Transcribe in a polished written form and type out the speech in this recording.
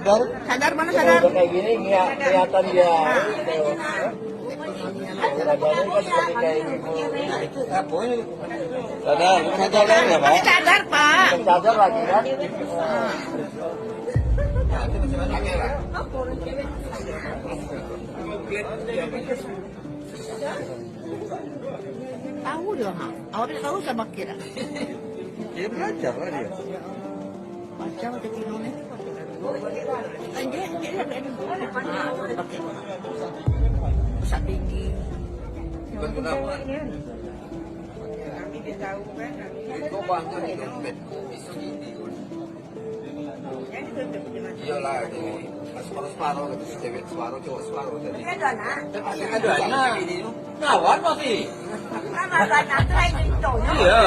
sadar? Sadar mana sadar? Udah kayak gini, kelihatan dia. Sadar kan seperti kayak ibu. Sadar, bukan sadar ya Pak? Sadar Pak. Sadar lagi kan? Tahu dia mah. Awak tahu sama kira. Dia belajar lah dia. Macam ada kinone. Dia pakai pusat tinggi. Kenapa? Kami dia tahu kan. Itu bangga di dompet bisa gini. Iyalah, separuh-separuh gitu, cewek separuh, cowok separuh tadi. Ada anak. Ngawan masih. Iya.